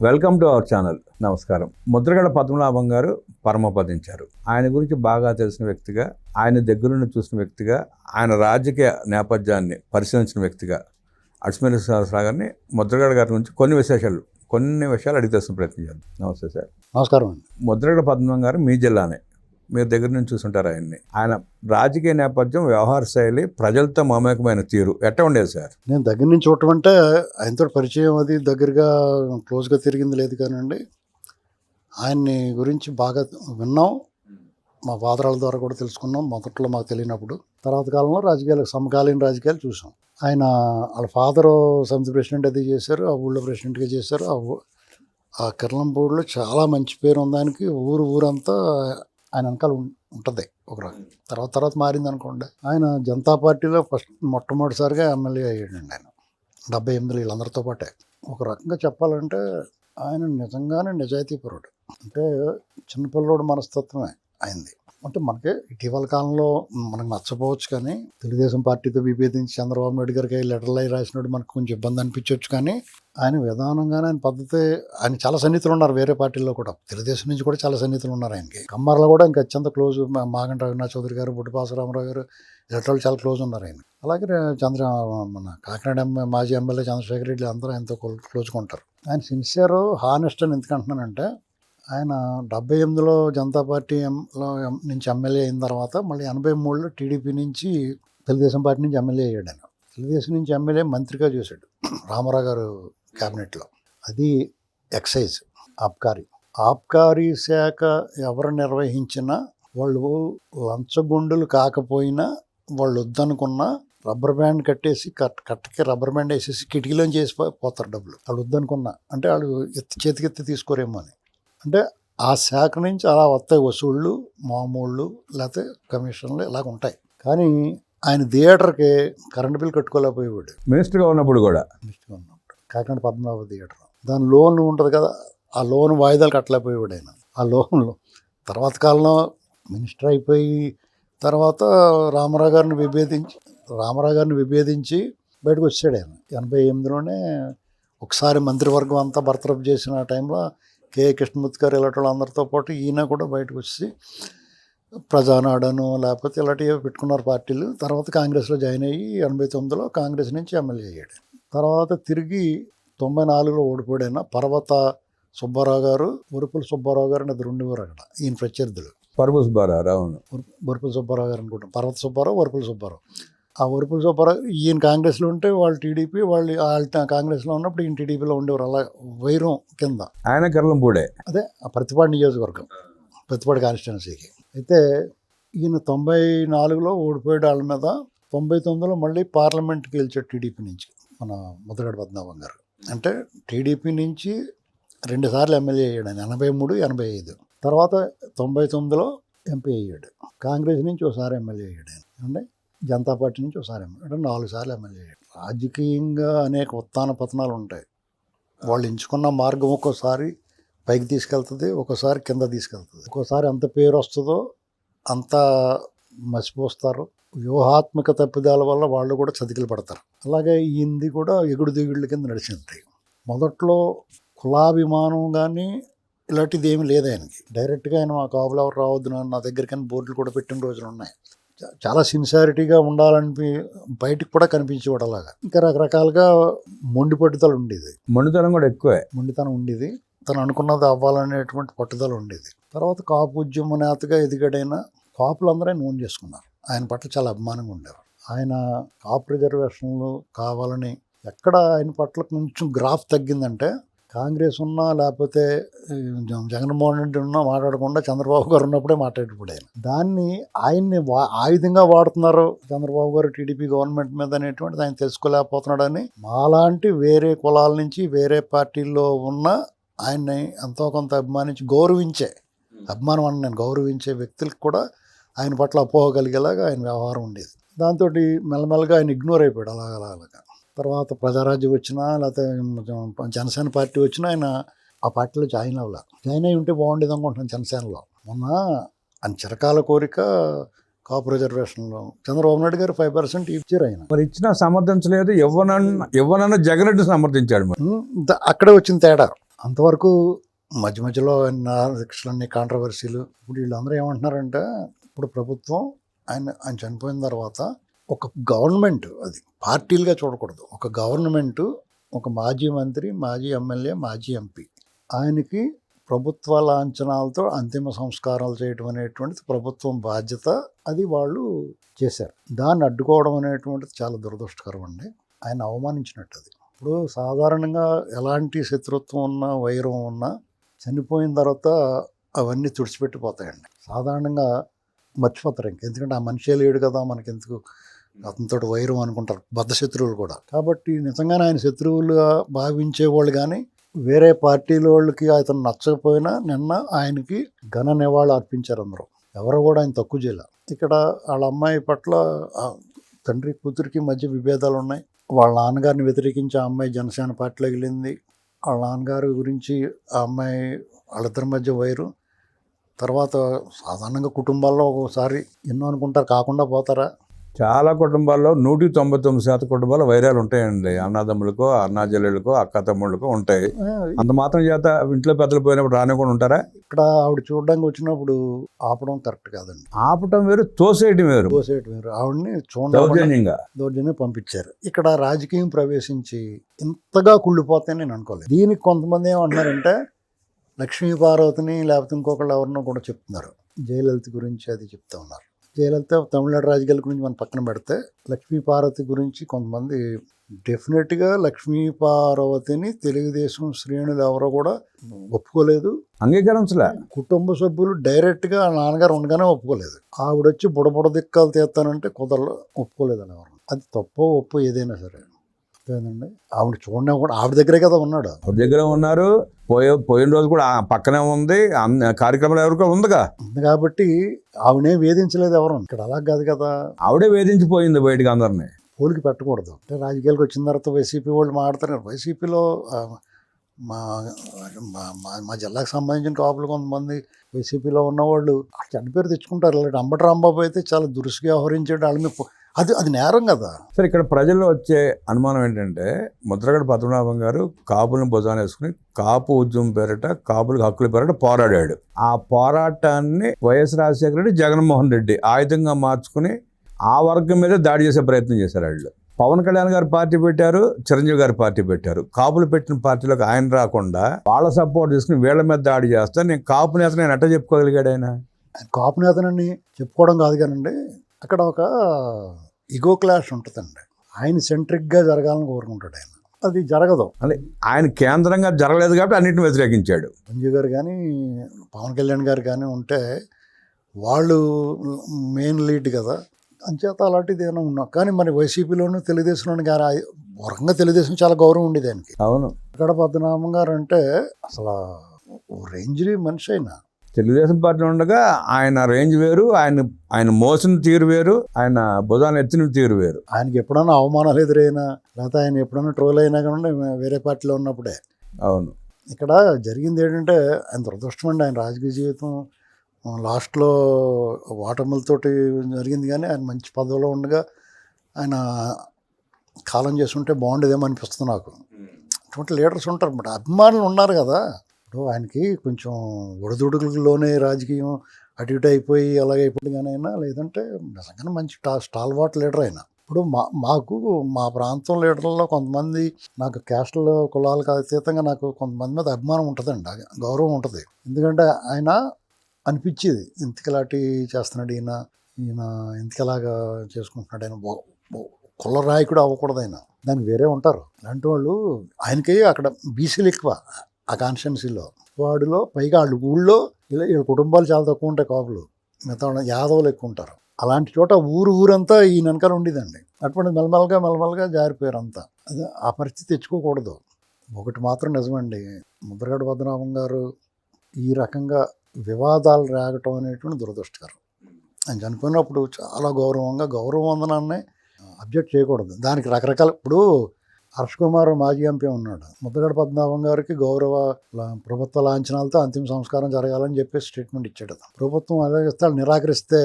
Welcome to our channel. నమస్కారం. ముద్రగడ పద్మనాభం గారు పరమపదించారు. ఆయన గురించి బాగా తెలిసిన వ్యక్తిగా, ఆయన దగ్గర నుండి చూసిన వ్యక్తిగా, ఆయన రాజకీయ నేపథ్యాన్ని పరిశీలించిన వ్యక్తిగా అడ్స్మేలి శ్రీనివాసరావు గారిని, ముద్రగడ గారి గురించి కొన్ని విషయాలు అడిగి తెలుసుకునే ప్రయత్నం చేద్దాం. నమస్తే సార్. నమస్కారం అండి. ముద్రగడ పద్మనాభం గారు మీ జిల్లానే, మీరు దగ్గర నుంచి చూసుంటారు ఆయన్ని. ఆయన రాజకీయ నేపథ్యం, వ్యవహార శైలి, ప్రజలతో మమేకమైన తీరు ఎట్లా ఉండేది సార్? నేను దగ్గర నుంచి చూడటం అంటే ఆయనతో పరిచయం అది దగ్గరగా క్లోజ్గా తిరిగింది లేదు కానండి. ఆయన్ని గురించి బాగా విన్నాం, మా ఫాదరాల ద్వారా కూడా తెలుసుకున్నాం. మొదట్లో మాకు తెలియనప్పుడు, తర్వాత కాలంలో సమకాలీన రాజకీయాలు చూసాం. ఆయన వాళ్ళ ఫాదరు సమితి ప్రెసిడెంట్ అది చేశారు, ఆ ఊళ్ళో ప్రెసిడెంట్గా చేశారు. ఆ కిర్లంపూడిలో చాలా మంచి పేరు ఉంది ఆయనకి. ఊరంతా ఆయన వెనకాల ఉంటుంది ఒక రకం. తర్వాత మారింది అనుకోండి. ఆయన జనతా పార్టీలో మొట్టమొదటిసారిగా ఎమ్మెల్యే అయ్యాడండి. ఆయన 78 వీళ్ళందరితో పాటే. ఒక రకంగా చెప్పాలంటే ఆయన నిజంగానే నిజాయితీపరుడు. అంటే చిన్నపిల్లోడు మనస్తత్వమే అయింది. అంటే మనకి ఇటీవల కాలంలో మనకు నచ్చపోవచ్చు, కానీ తెలుగుదేశం పార్టీతో విభేదించి చంద్రబాబు నాయుడు గారికి లెటర్లు అయి రాసినట్టు మనకు కొంచెం ఇబ్బంది అనిపించవచ్చు. కానీ ఆయన విధానంగానే, ఆయన పద్ధతి, ఆయన చాలా సన్నిహితులు ఉన్నారు వేరే పార్టీల్లో కూడా. తెలుగుదేశం నుంచి కూడా చాలా సన్నిహితులు ఉన్నారు ఆయనకి. కమ్మార్లో కూడా ఇంకా అత్యంత క్లోజ్. మాగంటి రఘునాథ్ చౌదరి గారు, బుడ్డిపాస రామారావు గారు ఇలాంటి చాలా క్లోజ్ ఉన్నారు ఆయన. అలాగే మన కాకినాడ మాజీ ఎమ్మెల్యే చంద్రశేఖర్ రెడ్డి అందరూ ఆయనతో క్లోజ్గా ఉంటారు. ఆయన సిన్సియర్, హానెస్ట్ అని ఎందుకు అంటున్నానంటే, ఆయన 78లో జనతా పార్టీలో నుంచి ఎమ్మెల్యే అయిన తర్వాత మళ్ళీ 83లో టీడీపీ నుంచి తెలుగుదేశం పార్టీ నుంచి ఎమ్మెల్యే అయ్యాడు. ఆయన తెలుగుదేశం నుంచి ఎమ్మెల్యే మంత్రిగా చేశాడు రామారావు గారు క్యాబినెట్లో. అది ఎక్సైజ్, ఆబ్కారీ శాఖ ఎవరు నిర్వహించినా వాళ్ళు లంచగొండులు కాకపోయినా వాళ్ళు వద్దనుకున్న రబ్బర్ బ్యాండ్ కట్టేసి కట్టకి రబ్బర్ బ్యాండ్ వేసేసి కిటికీలోంచి చేసి పోతారు డబ్బులు. వాళ్ళు వద్దనుకున్నా, అంటే వాళ్ళు చేతికెత్తి తీసుకోరేమో అని. అంటే ఆ శాఖ నుంచి అలా వస్తాయి వసూళ్ళు, మామూళ్ళు, లేకపోతే కమిషన్లు ఇలాగ ఉంటాయి. కానీ ఆయన థియేటర్కి కరెంట్ బిల్ కట్టుకోలేకపోయేవాడు. మినిస్టర్గా ఉన్నప్పుడు కాకినాడ పద్మనాభ థియేటర్, దాని లోన్ ఉంటుంది కదా, ఆ లోన్ వాయిదాలు కట్టలేకపోయేవాడు ఆయన. ఆ లోన్లో తర్వాత కాలంలో మినిస్టర్ అయిపోయి తర్వాత రామారావు గారిని విభేదించి బయటకు వచ్చాడు ఆయన. 88లోనే ఒకసారి మంత్రివర్గం అంతా బర్తరఫ్ చేసిన టైంలో కె కృష్ణమూర్తి గారు ఇలాంటి వాళ్ళందరితో పాటు ఈయన కూడా బయటకు వచ్చి ప్రజానాడను లేకపోతే ఇలాంటివి పెట్టుకున్నారు పార్టీలు. తర్వాత కాంగ్రెస్లో జాయిన్ అయ్యి 89లో కాంగ్రెస్ నుంచి ఎమ్మెల్యే అయ్యాడు. తర్వాత తిరిగి 94లో ఓడిపోయాడు. పర్వత సుబ్బారావు గారు, వరుపుల సుబ్బారావు గారు అని అది ఉండేవారు అక్కడ, ఈయన ప్రత్యర్థులు. వరుపుల సుబ్బారావు గారు అనుకుంటాం. పర్వత సుబ్బారావు, వరుపుల సుబ్బారావు. ఆ వరుపుల సుబ్బారావు ఈయన కాంగ్రెస్లో ఉంటే వాళ్ళు టీడీపీ, వాళ్ళు కాంగ్రెస్లో ఉన్నప్పుడు ఈయన టీడీపీలో ఉండేవారు. అలా వైరం కింద. ఆయన కిర్లంపూడే, అదే ఆ ప్రతిపాడు నియోజకవర్గం, ప్రతిపాడు కాన్స్టిట్యున్సీకి. అయితే ఈయన 94లో ఓడిపోయాడు వాళ్ళ మీద. 99లో మళ్ళీ పార్లమెంట్కి గెలిచాడు టీడీపీ నుంచి మన ముద్రగడ పద్మనాభం గారు. అంటే టీడీపీ నుంచి 2 సార్లు ఎమ్మెల్యే అయ్యాడు ఆయన, 83, 85. తర్వాత 99లో ఎంపీ అయ్యాడు. కాంగ్రెస్ నుంచి ఒకసారి ఎమ్మెల్యే అయ్యాడు ఆయన. అంటే జనతా పార్టీ నుంచి ఒకసారి ఎమ్మెల్యే, 4 సార్లు ఎమ్మెల్యే అయ్యాడు. రాజకీయంగా అనేక ఉత్థాన పతనాలు ఉంటాయి. వాళ్ళు ఎంచుకున్న మార్గం ఒక్కోసారి పైకి తీసుకెళ్తుంది, ఒక్కోసారి కింద తీసుకెళ్తుంది. ఒక్కోసారి ఎంత పేరు వస్తుందో అంత మసిపోస్తారు. వ్యూహాత్మక తప్పిదాల వల్ల వాళ్ళు కూడా చతికిలు పడతారు. అలాగే ఈయనది కూడా ఎగుడు దిగుళ్ళ కింద నడిచింది. మొదట్లో కులాభిమానం కానీ ఇలాంటిది ఏమీ లేదు ఆయనకి. డైరెక్ట్గా ఆయన మా కాపులు ఎవరు రావద్దు నా దగ్గరికని బోర్డులు కూడా పెట్టిన రోజులు ఉన్నాయి. చాలా సిన్సియారిటీగా ఉండాలని బయటికి కూడా కనిపించేవాడు. అలాగా ఇంకా రకరకాలుగా మొండి పట్టుదల ఉండేది. మొండితనం కూడా ఎక్కువే. మొండితనం ఉండేది. తను అనుకున్నది అవ్వాలనేటువంటి పట్టుదల ఉండేది. తర్వాత కాపు ఉద్యమ నేతగా ఎదిగాడైనా కాపులందరూ ఆయన ఓన్ చేసుకున్నారు. ఆయన పట్ల చాలా అభిమానంగా ఉండేవారు. ఆయన కాపు రిజర్వేషన్లు కావాలని ఎక్కడ ఆయన పట్ల కొంచెం గ్రాఫ్ తగ్గిందంటే, కాంగ్రెస్ ఉన్నా లేకపోతే జగన్మోహన్ రెడ్డి ఉన్నా మాట్లాడకుండా చంద్రబాబు గారు ఉన్నప్పుడే మాట్లాడేప్పుడు ఆయన. దాన్ని ఆయన్ని ఆ విధంగా వాడుతున్నారు చంద్రబాబు గారు టీడీపీ గవర్నమెంట్ మీద అనేటువంటిది ఆయన తెలుసుకోలేకపోతున్నాడని, మాలాంటి వేరే కులాల నుంచి వేరే పార్టీల్లో ఉన్న ఆయన్ని ఎంతో కొంత గౌరవించే వ్యక్తులకు కూడా ఆయన పట్ల అపోహ కలిగేలాగా ఆయన వ్యవహారం ఉండేది. దాంతో మెల్లమెల్లగా ఆయన ఇగ్నోర్ అయిపోయాడు అలాగా. తర్వాత ప్రజారాజ్యం వచ్చినా లేకపోతే జనసేన పార్టీ వచ్చినా ఆయన ఆ పార్టీలో జాయిన్ అయ్యి ఉంటే బాగుండేది అనుకుంటున్నాను. జనసేనలో మొన్న ఆయన చిరకాల కోరిక కాపు రిజర్వేషన్లో చంద్రబాబు నాయుడు గారు 5% ఇచ్చారు. ఆయన మరి ఇచ్చినా సమర్థించలేదు. ఇవ్వనన్న జగన్ రెడ్డి సమర్థించాడు. అక్కడే వచ్చిన తేడా. అంతవరకు మధ్య మధ్యలో శిక్షలన్నీ కాంట్రవర్సీలు. ఇప్పుడు వీళ్ళందరూ ఏమంటున్నారంటే ఇప్పుడు ప్రభుత్వం ఆయన చనిపోయిన తర్వాత ఒక గవర్నమెంట్, అది పార్టీలుగా చూడకూడదు, ఒక గవర్నమెంటు, ఒక మాజీ మంత్రి, మాజీ ఎమ్మెల్యే, మాజీ ఎంపీ, ఆయనకి ప్రభుత్వ లాంఛనాలతో అంతిమ సంస్కారాలు చేయడం అనేటువంటిది ప్రభుత్వం బాధ్యత. అది వాళ్ళు చేశారు. దాన్ని అడ్డుకోవడం అనేటువంటిది చాలా దురదృష్టకరం అండి. ఆయన అవమానించినట్టు అది. ఇప్పుడు సాధారణంగా ఎలాంటి శత్రుత్వం ఉన్నా, వైరం ఉన్నా చనిపోయిన తర్వాత అవన్నీ తుడిచిపెట్టిపోతాయండి. సాధారణంగా మర్చిపోతారు ఎందుకంటే ఆ మనిషే లేడు కదా, మనకెందుకు అతనితో వైరం అనుకుంటారు బద్ధ శత్రువులు కూడా. కాబట్టి నిజంగానే ఆయన శత్రువులుగా భావించేవాళ్ళు కానీ వేరే పార్టీల వాళ్ళకి అతను నచ్చకపోయినా నిన్న ఆయనకి ఘన నివాళులు అర్పించారు అందరూ. ఎవరు కూడా ఆయన తక్కువ చేయాల. ఇక్కడ వాళ్ళ అమ్మాయి పట్ల తండ్రి కూతురికి మధ్య విభేదాలు ఉన్నాయి. వాళ్ళ నాన్నగారిని వ్యతిరేకించి ఆ అమ్మాయి జనసేన పార్టీలోకి వెళ్ళింది. వాళ్ళ నాన్నగారి గురించి ఆ అమ్మాయి వాళ్ళిద్దరి మధ్య వైరు. తర్వాత సాధారణంగా కుటుంబాల్లో ఒక్కోసారి ఎన్నో అనుకుంటారు, కాకుండా పోతారా. చాలా కుటుంబాల్లో 199% కుటుంబాల్లో వైరాలు ఉంటాయండి. అన్నదమ్ములకో, అన్నా చెల్లెళ్ళకో, అక్క తమ్ముళ్ళకో ఉంటాయి. అంత మాత్రం చేత ఇంట్లో పెద్దలు పోయినప్పుడు రానివ్వకుండా ఉంటారా? ఇక్కడ ఆవిడ చూడడానికి వచ్చినప్పుడు ఆపడం కరెక్ట్ కాదండి. ఆపటం వేరు, తోసేయటం వేరు. ఆవిడని దౌర్జన్యం పంపించారు. ఇక్కడ రాజకీయం ప్రవేశించి ఇంతగా కుళ్ళిపోతాయని నేను అనుకోలేదు. దీనికి కొంతమంది ఏమంటున్నారంటే లక్ష్మీ పార్వతిని లేకపోతే ఇంకొకళ్ళు ఎవరినో కూడా చెప్తున్నారు. జయలలిత గురించి అది చెప్తా ఉన్నారు. జయలలిత తమిళనాడు రాజకీయాల గురించి మనం పక్కన పెడితే లక్ష్మీ పార్వతి గురించి కొంతమంది డెఫినెట్గా లక్ష్మీ పార్వతిని తెలుగుదేశం శ్రేణులు ఎవరో కూడా ఒప్పుకోలేదు, అంగీకరించలే. కుటుంబ సభ్యులు డైరెక్ట్గా నాన్నగారు ఉండగానే ఒప్పుకోలేదు. ఆవిడొచ్చి బుడబుడ దిక్కాలు తీస్తానంటే కుదరలో ఒప్పుకోలేదు అని ఎవరు. అది తప్పో ఒప్పు ఏదైనా సరే అండి. ఆవిడ చూడడం కూడా ఆవిడ దగ్గరే కదా ఉన్నాడు. ఆవిడ దగ్గర ఉన్నారు. పోయిన రోజు కూడా పక్కనే ఉంది. కార్యక్రమాలు ఎవరికో ఉందిగా. ఉంది కాబట్టి ఆవిడే వేధించలేదు ఎవరు. ఇక్కడ అలా కాదు కదా, ఆవిడే వేధించిపోయింది బయటకు అందరినీ. పోలికి పెట్టకూడదు. అంటే రాజకీయాలకు వచ్చిన తర్వాత వైసీపీ వాళ్ళు మాట్లాడుతున్నారు. వైసీపీలో మా మా జిల్లాకు సంబంధించిన కాపులు కొంతమంది వైసీపీలో ఉన్నవాళ్ళు చెడ్డ పేరు తెచ్చుకుంటారు. అలాంటి అంబటి రాంబాబు అయితే చాలా దురుసుగా వ్యవహరించాడు. వాళ్ళ మీద అది నేరం కదా. సరే, ఇక్కడ ప్రజల్లో వచ్చే అనుమానం ఏంటంటే ముద్రగడ పద్మనాభం గారు కాపులను భుజాన వేసుకుని కాపు ఉద్యమం పేరిట, కాపులకు హక్కుల పేరిట పోరాడాడు. ఆ పోరాటాన్ని వైఎస్ రాజశేఖర రెడ్డి, జగన్మోహన్ రెడ్డి ఆయుధంగా మార్చుకుని ఆ వర్గం మీద దాడి చేసే ప్రయత్నం చేశారు. వాళ్ళు పవన్ కళ్యాణ్ గారు పార్టీ పెట్టారు, చిరంజీవి గారు పార్టీ పెట్టారు. కాపులు పెట్టిన పార్టీలోకి ఆయన రాకుండా వాళ్ళ సపోర్ట్ తీసుకుని వీళ్ళ మీద దాడి చేస్తా నేను కాపు నేత నేను ఎట్ట చెప్పుకోగలిగాడు? ఆయన కాపు నేతనని చెప్పుకోవడం కాదు కానండి, అక్కడ ఒక ఇగో క్లాష్ ఉంటుందండి. ఆయన సెంట్రిక్గా జరగాలని కోరుకుంటాడు ఆయన. అది జరగదు. అంటే ఆయన కేంద్రంగా జరగలేదు కాబట్టి అన్నింటిని వ్యతిరేకించాడు. చిరంజీవి గారు కానీ పవన్ కళ్యాణ్ గారు కానీ ఉంటే వాళ్ళు మెయిన్ లీడ్ కదా, అంచేత అలాంటిది ఏమైనా ఉన్నా. కానీ మరి వైసీపీలోనూ తెలుగుదేశంలోని గారు వరంగా తెలుగుదేశం చాలా గౌరవం ఉండేది ఆయనకి. అవును. ఇక్కడ పద్మనాభం గారు అంటే అసలు రేంజ్ మనిషి అయినా తెలుగుదేశం పార్టీ ఉండగా ఆయన రేంజ్ వేరు, ఆయన మోసిన తీరు వేరు, ఆయన భుజాన్ని ఎత్తిన తీరు వేరు. ఆయనకి ఎప్పుడైనా అవమానాలు ఎదురైనా లేకపోతే ఆయన ఎప్పుడైనా ట్రోల్ అయినా కానీ వేరే పార్టీలో ఉన్నప్పుడే. అవును. ఇక్కడ జరిగింది ఏంటంటే ఆయన దురదృష్టం అండి. ఆయన రాజకీయ జీవితం లాస్ట్లో ఓటములతోటి జరిగింది. కానీ ఆయన మంచి పదవిలో ఉండగా ఆయన కాలం చేస్తుంటే బాగుండేదేమో అనిపిస్తుంది నాకు. అటువంటి లీడర్స్ ఉంటారు, బట్ అభిమానులు ఉన్నారు కదా. ఇప్పుడు ఆయనకి కొంచెం ఒడిదుడుకులోనే రాజకీయం అటు ఇటు అయిపోయి అలాగే అయిపోయింది. కానీ అయినా లేదంటే నిజంగానే మంచి స్టాల్వాట్ లీడర్ అయినా. ఇప్పుడు మాకు మా ప్రాంతం లీడర్లలో కొంతమంది నాకు క్యాస్ట్ల కులాలకు అతీతంగా నాకు కొంతమంది మీద అభిమానం ఉంటుందండి, గౌరవం ఉంటుంది. ఎందుకంటే ఆయన అనిపించేది ఇంతకలాంటి చేస్తున్నాడు ఈయన ఇంతకలాగా చేసుకుంటున్నాడు, ఆయన కుల నాయకుడు అవ్వకూడదు ఆయన. దానికి వేరే ఉంటారు అలాంటి వాళ్ళు. ఆయనకి అక్కడ బీసీలు ఎక్కువ ఆ కాన్స్టిట్యున్సీలో. వాడిలో పైగా వాళ్ళు ఊళ్ళో వీళ్ళ కుటుంబాలు చాలా తక్కువ ఉంటాయి, కాపులు మిగతా యాదవులు ఎక్కువ ఉంటారు. అలాంటి చోట ఊరంతా ఈ వెనకాల ఉండేదండి. అటువంటి మెల్లమెల్లగా జారిపోయారు అంతా. అది ఆ పరిస్థితి తెచ్చుకోకూడదు. ఒకటి మాత్రం నిజమండి, ముద్రగడ పద్మనాభం గారు ఈ రకంగా వివాదాలు రాగటం అనేటువంటి దురదృష్టకరం. ఆయన చనిపోయినప్పుడు చాలా గౌరవవందనాన్ని అబ్జెక్ట్ చేయకూడదు. దానికి రకరకాల ఇప్పుడు హర్ష్ కుమార్ మాజీ ఎంపీ ఉన్నాడు. ముద్రగడ పద్మనాభం గారికి గౌరవ ప్రభుత్వ లాంఛనాలతో అంతిమ సంస్కారం జరగాలని చెప్పి స్టేట్మెంట్ ఇచ్చాడు. ప్రభుత్వం అలాగే నిరాకరిస్తే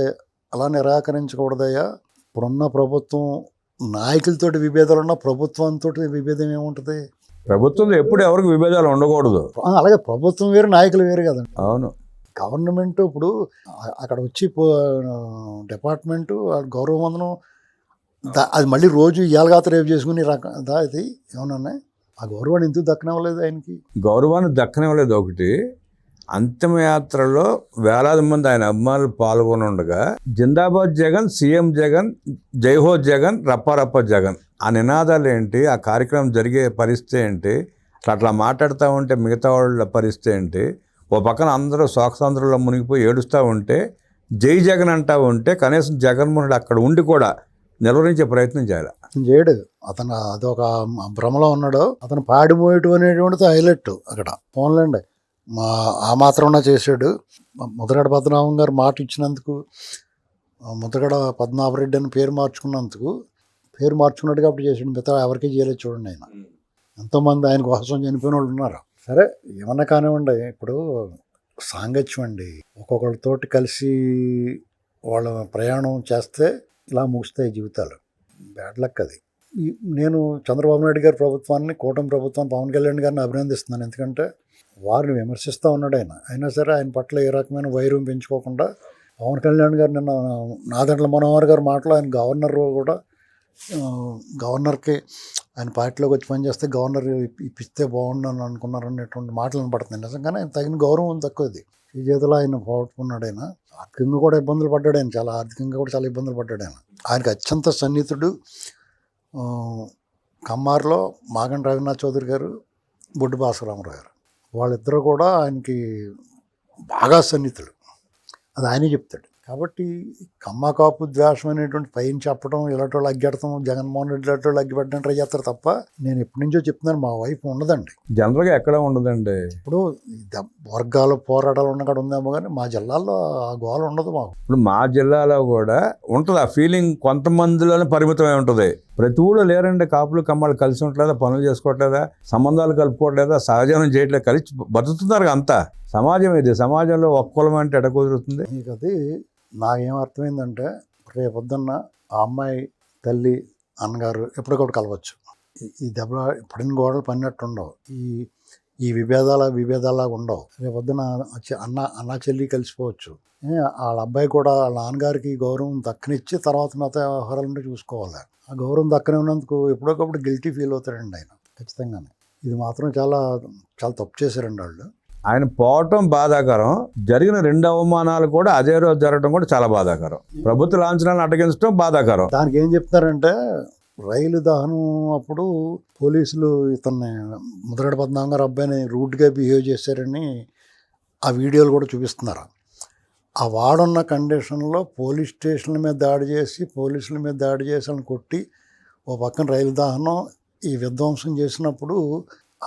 అలా నిరాకరించకూడదయ్యా. ఇప్పుడున్న ప్రభుత్వం నాయకులతోటి విభేదాలు ఉన్న ప్రభుత్వంతో విభేదం ఏముంటుంది? ప్రభుత్వంలో ఎప్పుడు ఎవరికి విభేదాలు ఉండకూడదు. అలాగే ప్రభుత్వం వేరు, నాయకులు వేరు కదండి. అవును. గవర్నమెంట్ ఇప్పుడు అక్కడ వచ్చి డిపార్ట్మెంటు గౌరవ వందనం అది మళ్ళీ రోజు ఇయాలగాత రేపు చేసుకుని రకందా ఇది ఏమన్నా ఆ గౌరవాన్ని ఎందుకు దక్కనివ్వలేదు ఆయనకి? గౌరవాన్ని దక్కనివ్వలేదు ఒకటి. అంతిమయాత్రలో వేలాది మంది ఆయన అభిమానులు పాల్గొని ఉండగా జిందాబాద్ జగన్, సీఎం జగన్, జైహో జగన్, రప్పారప్ప జగన్ ఆ నినాదాలు ఏంటి, ఆ కార్యక్రమం జరిగే పరిస్థితి ఏంటి, అట్లా మాట్లాడుతూ ఉంటే మిగతా వాళ్ళ పరిస్థితి ఏంటి, ఓ పక్కన అందరూ శోకసంద్రంలో మునిగిపోయి ఏడుస్తూ ఉంటే జై జగన్ అంటూ ఉంటే కనీసం జగన్మోహన్ రెడ్డి అక్కడ ఉండి కూడా నిలవరించే ప్రయత్నం చేయాలి. చేయడు అతను, అదొక భ్రమలో ఉన్నాడు. అతను పాడిపోయటం అనేటువంటిది హైలైట్ అక్కడ. ఫోన్లండి ఆ మాత్రం చేశాడు. ముద్రగడ పద్మనాభం గారు మాట ఇచ్చినందుకు, ముద్రగడ పద్మనాభరెడ్డి అని పేరు మార్చుకున్నందుకు, పేరు మార్చుకున్నట్టుగా అప్పుడు చేసాడు. మిగతా ఎవరికీ చేయలేదు చూడండి. ఆయన ఎంతోమంది ఆయన కోసం చనిపోయిన వాళ్ళు ఉన్నారు. సరే ఏమన్నా కానివ్వండి, ఇప్పుడు సాంగత్యం అండి. ఒక్కొక్కరితోటి కలిసి వాళ్ళ ప్రయాణం చేస్తే ఇలా ముగుస్తాయి జీవితాలు. బ్యాడ్ లక్ అది. నేను చంద్రబాబు నాయుడు గారి ప్రభుత్వాన్ని, కూటమి ప్రభుత్వం, పవన్ కళ్యాణ్ గారిని అభినందిస్తున్నాను. ఎందుకంటే వారిని విమర్శిస్తూ ఉన్నాడు ఆయన. అయినా సరే ఆయన పట్ల ఏ రకమైన వైరం పెంచుకోకుండా పవన్ కళ్యాణ్ గారు నిన్న నాదెండ్ల మనోహర్ గారి మాటలో ఆయన గవర్నర్ కూడా గవర్నర్కి ఆయన పార్టీలోకి వచ్చి పనిచేస్తే గవర్నర్ ఇప్పిస్తే బాగుండని అనుకున్నారనేటువంటి మాటలు వినపడుతుంది. నిజంగానే ఆయన తగిన గౌరవం తక్కువది. ఈ చేతిలో ఆయన పోగొట్టుకున్నాడు. ఆయన ఆర్థికంగా కూడా ఇబ్బందులు పడ్డాడు. ఆయన చాలా ఆర్థికంగా కూడా చాలా ఇబ్బందులు పడ్డాడు. ఆయనకి అత్యంత సన్నిహితుడు కమ్మార్లో మాగంటి రవీంద్రనాథ్ చౌదరి గారు, బొడ్డు భాస్కరరామరావు గారు. వాళ్ళిద్దరూ కూడా ఆయనకి బాగా సన్నిహితులు. అది ఆయనే చెప్తాడు. కాబట్టి కమ్మ కాపు ద్వేషం అనేటువంటి పైన చెప్పడం, ఇలాంటి వాళ్ళు అగ్గెడతాం, జగన్మోహన్ రెడ్డి ఇలాంటి వాళ్ళు అగ్గిపెట్టడం ట్రై చేస్తారు తప్ప, నేను ఎప్పటి నుంచో చెప్తున్నాను, మా వైపు ఉండదండి. జనరల్గా ఎక్కడ ఉండదండి. ఇప్పుడు వర్గాలు పోరాటాలు ఉన్న కాడ ఉందేమో కానీ మా జిల్లాల్లో ఆ గోల ఉండదు మాకు. ఇప్పుడు మా జిల్లాలో కూడా ఉంటుంది ఆ ఫీలింగ్, కొంతమందిలోనే పరిమితమై ఉంటుంది. ప్రతి ఊళ్ళో లేరండి కాపులు కమ్మలు కలిసి ఉండలేదా, పనులు చేసుకోవట్లేదా, సంబంధాలు కలుపుకోవట్లేదా, సహజీవనం చేయట్లేదు, కలిసి బతుకుతున్నారు అంతా. సమాజం ఇది. సమాజంలో ఒక్క కులం అంటే ఎడ కుదురుతుంది? మీకు అది నాకేం అర్థమైందంటే, రేపొద్దున్న ఆ అమ్మాయి తల్లి అన్నగారు ఎప్పటికప్పుడు కలవచ్చు. ఈ దెబ్బ పడిన గోడలు పడినట్టు ఉండవు. ఈ విభేదాలాగా ఉండవు. రేపొద్దున అన్న చెల్లి కలిసిపోవచ్చు. వాళ్ళ అబ్బాయి కూడా వాళ్ళ నాన్నగారికి గౌరవం దక్కనిచ్చి తర్వాత మిగతా వ్యవహారాలంటే చూసుకోవాలి. ఆ గౌరవం దక్కనే ఉన్నందుకు ఎప్పటికప్పుడు గిల్టీ ఫీల్ అవుతాడండి ఆయన ఖచ్చితంగానే. ఇది మాత్రం చాలా చాలా తప్పు చేశారండి వాళ్ళు. ఆయన పోవటం బాధాకరం, జరిగిన 2 అవమానాలు కూడా అదే రోజు జరగడం కూడా చాలా బాధాకరం. ప్రభుత్వ లాంఛనాలను అటగించడం బాధాకరం. దానికి ఏం చెప్తారంటే, రైలు దహనం అప్పుడు పోలీసులు ఇతన్ని ముద్రగడ పద్మనాభం గారు అబ్బాయిని రూడ్గా బిహేవ్ చేశారని ఆ వీడియోలు కూడా చూపిస్తున్నారు. ఆ వాడున్న కండిషన్లో పోలీస్ స్టేషన్ల మీద దాడి చేసి, పోలీసుల మీద దాడి చేసి వాళ్ళని కొట్టి, ఓ పక్కన రైలు దహనం ఈ విధ్వంసం చేసినప్పుడు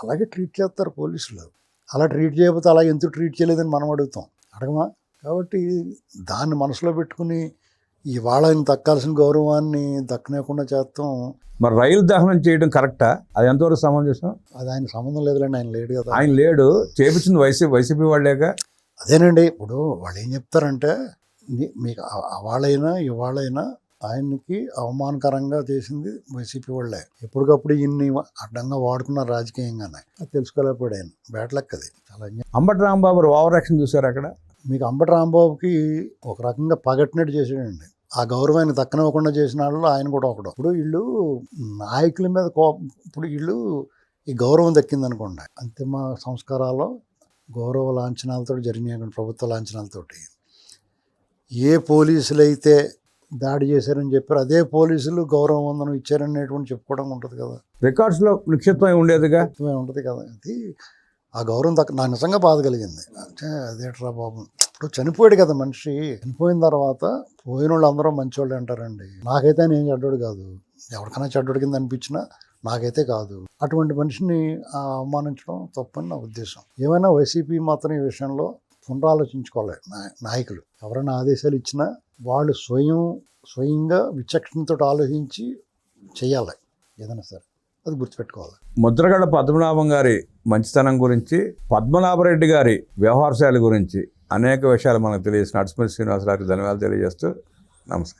అలాగే ట్రీట్ చేస్తారు పోలీసులు. అలా ట్రీట్ చేయకపోతే అలా ఎందుకు ట్రీట్ చేయలేదని మనం అడగమా? కాబట్టి దాన్ని మనసులో పెట్టుకుని ఇవాళ ఆయన దక్కాల్సిన గౌరవాన్ని దక్కనేకుండా చేస్తాం. మరి రైలు దహనం చేయడం కరెక్టా? అది ఎంతవరకు సమంజసం? అది ఆయన సంబంధం లేదులేండి, ఆయన లేడు కదా. ఆయన లేడు, చేపించింది వైసీపీ వాళ్ళేక. అదేనండి, ఇప్పుడు వాళ్ళు ఏం చెప్తారంటే, మీకు అవాళైనా ఇవాళైనా ఆయనకి అవమానకరంగా చేసింది వైసీపీ వాళ్ళే. ఎప్పటికప్పుడు ఇన్ని అడ్డంగా వాడుకున్నారు రాజకీయంగానే. అది తెలుసుకోలేకపోయాడు ఆయన. బ్యాడ్ లక్ అది చాలా. అంబటి రాంబాబు ఓవర్ యాక్షన్ చూశారు అక్కడ. మీకు అంబటి రాంబాబుకి ఒక రకంగా పగట్టినట్టు చేసాడండి. ఆ గౌరవాన్ని దక్కనివ్వకుండా చేసిన వాళ్ళు ఆయన కూడా ఒకడు. ఇప్పుడు వీళ్ళు నాయకుల మీద ఇప్పుడు వీళ్ళు ఈ గౌరవం దక్కిందనుకోండి, అంతిమ సంస్కారాల్లో గౌరవ లాంఛనాలతో జరిగినాయి, ప్రభుత్వ లాంఛనాలతోటి. ఏ పోలీసులు అయితే దాడి చేశారని చెప్పారు, అదే పోలీసులు గౌరవ వందనం ఇచ్చారనేటువంటి చెప్పుకోవడం ఉంటుంది కదా. రికార్డ్స్లో నిక్షిప్తమై ఉండేదిగా ఉంటుంది కదా. అది ఆ గౌరవం నాకు నిజంగా బాధ కలిగింది. అంటే అదేట్రా బాబు, ఇప్పుడు చనిపోయాడు కదా మనిషి. చనిపోయిన తర్వాత పోయిన వాళ్ళు అందరూ మంచివాళ్ళు అంటారండి. నాకైతే నేను చెడ్డోడు కాదు, ఎవరికైనా చెడ్డోడి కింద అనిపించినా నాకైతే కాదు. అటువంటి మనిషిని అవమానించడం తప్పని నా ఉద్దేశం. ఏమైనా వైసీపీ మాత్రం ఈ విషయంలో పునరాలోచించుకోవాలి. నాయకులు ఎవరైనా ఆదేశాలు ఇచ్చినా వాళ్ళు స్వయంగా విచక్షణతో ఆలోచించి చేయాలి ఏదైనా సరే. అది గుర్తుపెట్టుకోవాలి. ముద్రగడ పద్మనాభం గారి మంచితనం గురించి, పద్మనాభరెడ్డి గారి వ్యవహార శైలి గురించి అనేక విషయాలు మనకు తెలియజేసిన అడుసుమల్లి శ్రీనివాసరావుకి ధన్యవాదాలు తెలియజేస్తూ నమస్కారం.